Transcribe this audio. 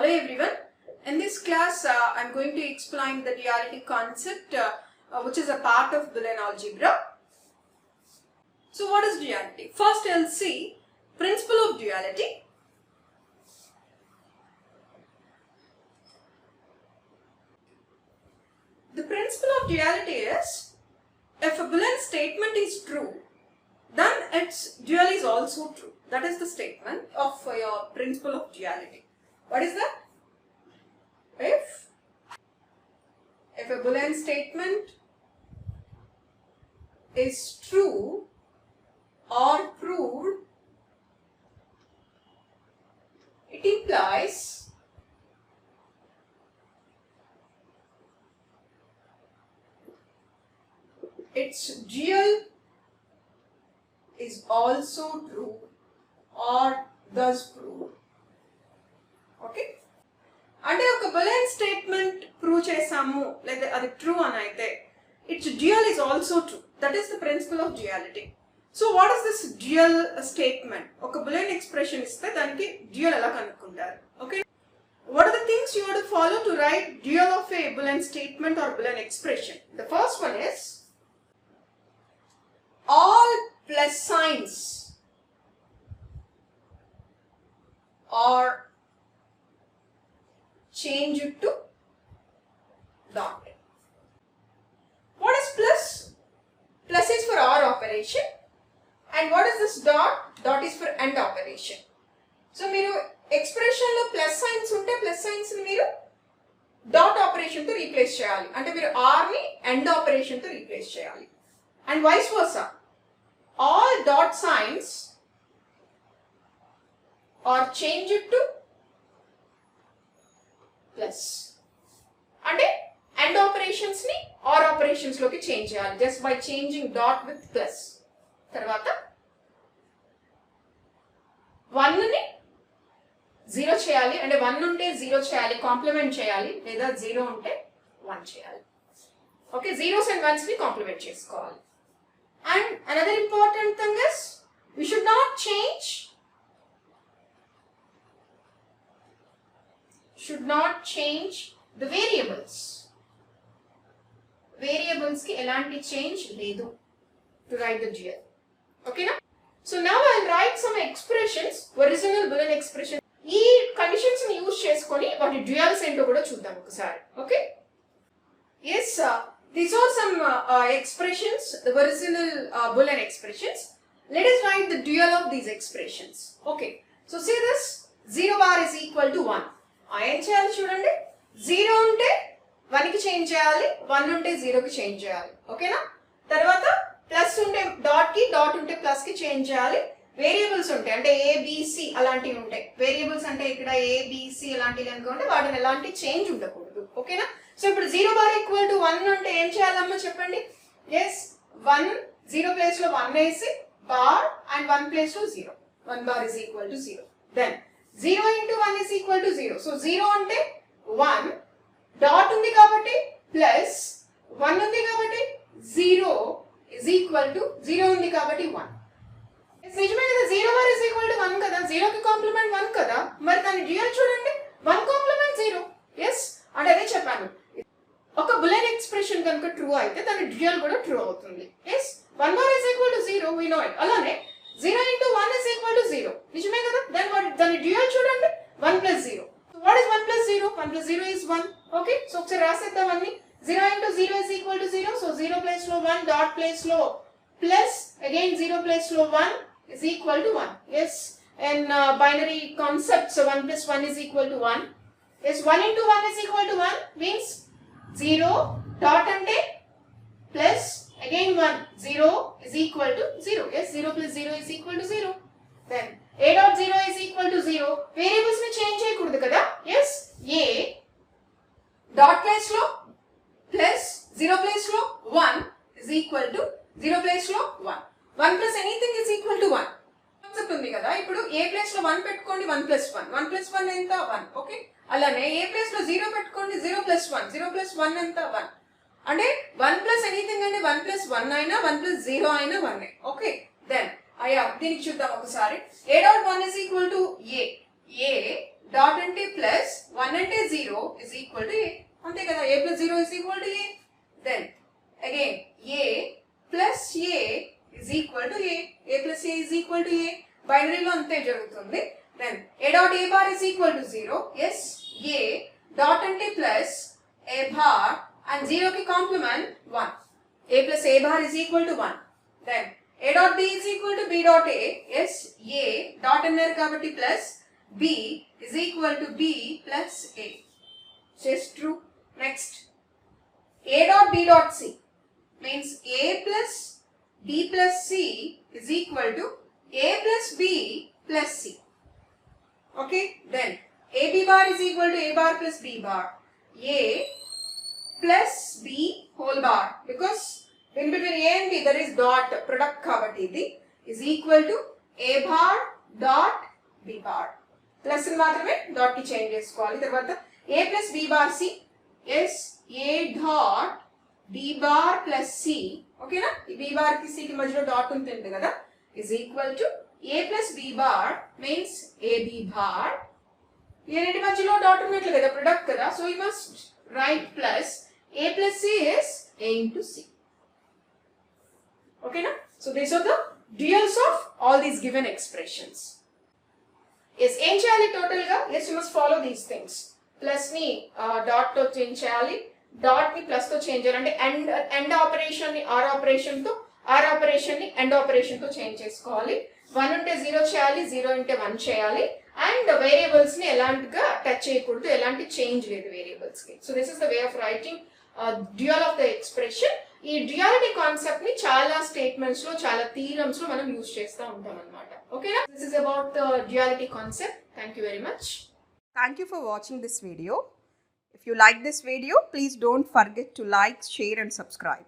Hello everyone. In this class, I am going to explain the duality concept which is a part of Boolean algebra. So what is duality? First I will see principle of duality. The principle of duality is, if a Boolean statement is true, then its dual is also true. That is the statement of your principle of duality. What is that? If a Boolean statement is true or proved, it implies its dual is also true or thus proved. Okay? అంటే ఒక Boolean statement prove చేసాము లేదా అది true అని అయితే it's dual is also true. That is the principle of duality. So what is this dual statement? ఒక Boolean expression ఇస్తే దానికి డ్యూయల్ ఎలా కనుక్కుంటారు? Okay, what are the things you have to follow to write dual of a Boolean statement or Boolean expression? The first one is all plus signs are change it to dot. What is plus? Plus is for OR operation, and what is this dot? Dot is for AND operation. So మీరు expression లో plus signs ఉంటే plus signs ని మీరు dot operation తో replace చేయాలి. అంటే మీరు R ని AND operation తో రీప్లేస్ చేయాలి. And vice versa. All dot signs are change it to plus. అంటే AND operations ని OR operations లోకి చేంజ్ చేయాలి just by changing dot with plus. తర్వాత 1 ని 0 చేయాలి, అంటే 1 ఉంటే 0 చేయాలి, కాంప్లిమెంట్ చేయాలి, లేదా 0 ఉంటే 1 చేయాలి. ఓకే, zeros and ones ని కాంప్లిమెంట్ చేసుకోవాలి. And another important thing is, we should not change the variables. Variables ki elanti change ledu to write the dual. Okay na? So now I will write some expressions, original Boolean expression. Ee conditions ni use cheskoni vaati duals ento kuda chuddam okasari. Okay? Yes, these are some expressions, the original Boolean expressions. Let us write the dual of these expressions. Okay, so see this, 0 bar is equal to 1. ఏం చేయాలి చూడండి, 0 ఉంటే 1 కి change చేయాలి, 1 ఉంటే 0 కి change చేయాలి. ఓకేనా? తర్వాత ప్లస్ ఉంటే డాట్ కి, డాట్ ఉంటే ప్లస్ కి చేంజ్ చేయాలి. వేరియబుల్స్ ఉంటాయి, అంటే ABC అలాంటివి ఉంటాయి. వేరియబుల్స్ అంటే ఇక్కడ ABC అలాంటివి అనుకుంటే వాటిని ఎలాంటి చేంజ్ ఉండకూడదు. ఓకేనా? సో ఇప్పుడు 0 బార్ ఈక్వల్ టు 1 అంటే ఏం చేయాలమ్మా చెప్పండి? ఎస్, 1 0 ప్లేస్ లో 1 వేసి బార్ అండ్ 1 ప్లేస్ లో 0. 1 bar is equal to 0. Then 0 into 1 is equal to 0. So 0 అంటే 1, డాట్ ఉంది కాబట్టి ప్లస్ 1 ఉంది కాబట్టి 0 ఇస్ ఈక్వల్ టు 0 ఉంది కాబట్టి 1. నిజమే కదా, 0 బార్ ఇస్ ఈక్వల్ టు 1 కదా, 0 కి కాంప్లిమెంట్ 1 కదా, మరి దాని డ్యూయల్ చూడండి, 1 కాంప్లిమెంట్ 0. ఎస్, అంటే అదే చెప్పాను, ఒక బూలియన్ ఎక్స్ప్రెషన్ కనుక ట్రూ అయితే దాని డ్యూయల్ కూడా ట్రూ అవుతుంది. Yes, 1 bar is equal to 0, we know it. అలానే 0 ఇంటూ 1 ఇస్ ఈక్వల్ టు 0, నిజమే కదా, దాని డ్యూయల్ చూడండి, 1 plus 0. What is 1 plus 0? 1 plus 0 is 1. Okay, so ఒకసారి రాసేద్దాం అన్ని. 0 into 0 is equal to 0. So 0 place లో 1, డాట్ ప్లేస్ లో ప్లస్, అగైన్ 0 ప్లేస్ లో 1 is equal to 1. Yes, in binary concept, so 1 plus 1 is equal to 1. Yes, 1 into 1 is equal to 1 means 0 dot ante plus again 1, 0 is equal to 0. Yes, 0 plus 0 is equal to 0. Then a dot 0 is equal to 0. Variables ni change cheyakudadu kada. Yes, a dot place lo plus 0 place lo 1 is equal to 0 place lo 1. 1 plus anything is equal to 1. Concept ఉంది కదా, ఇప్పుడు ఏ place లో 1 పెట్టుకోండి, 1 plus 1. 1 plus 1 ఎంత? 1. Okay, అలానే ఏ place లో 0 పెట్టుకోండి, 0 plus 1. 0 plus 1 ఎంత? 1. అంటే 1 plus anything అంటే 1 plus 1 అయినా 1 plus 0 అయినా 1. ఓకే, దెన్ దీనికి చూద్దాం ఒకసారి. a dot 1 is equal to a dot అంటే ప్లస్ 1 అంటే 0 is equal to a. అంతే కదా, a plus 0 is equal to a. Then again a plus a is equal to a. a plus a is equal to a. బైనరీలో అంతే జరుగుతుంది. Then a dot a bar is equal to 0. Yes, a dot అంటే plus a bar and 0 కి complement 1. a plus a bar is equal to 1. Then a dot b is equal to b dot a. Yes, a dot అన్నారు కాబట్టి plus b is equal to b plus a. Says true. Next, a dot b dot c means a plus b plus c is equal to a plus b plus c. Okay, then ab bar is equal to a bar plus b bar. A plus b whole bar, because in between a and b there is dot product kabatti idi is equal to a bar dot b bar. Plus ni maatrame dot ki change chesukovali. Tarvata a plus b bar c is a dot b bar plus c. Okay na, b bar ki c ki madhyalo dot untindi kada, is equal to a plus b bar means ab bar. ఈ రెండి మధ్యలో dot ఉన్నట్లు కదా, product కదా, so you must write plus a plus c is a into c. ఓకేనా? So these are the duals of all these given expressions. Yes, ఏం చేయాలి total గా? Yes, you must follow these things. Plus ని dot తో change చేయాలి, dot ని plus తో change చేయాలి, అంటే ఎండ్ ఆపరేషన్ ని ఆర్ ఆపరేషన్ తో, ఆర్ ఆపరేషన్ ని ఎండ్ ఆపరేషన్ తో చేంజ్ చేసుకోవాలి. 1 ఉంటే 0 చేయాలి, 0 ఉంటే 1 చేయాలి. అండ్ వేరియబుల్స్ ని ఎలాంటిగా టచ్ చేయకూడదు, ఎలాంటి చేంజ్ లేదు వేరియబుల్స్ కి. So this is the way of writing dual of the expression. ఈ డ్యూయాలిటీ కాన్సెప్ట్ ని చాలా స్టేట్మెంట్స్ లో, చాలా థీరమ్స్ లో మనం యూజ్ చేస్తూ ఉంటాం అన్నమాట. ఓకేనా? This is about the duality concept. Thank you very much. Thank you for watching this video. If you like this video, please don't forget to like, share and subscribe.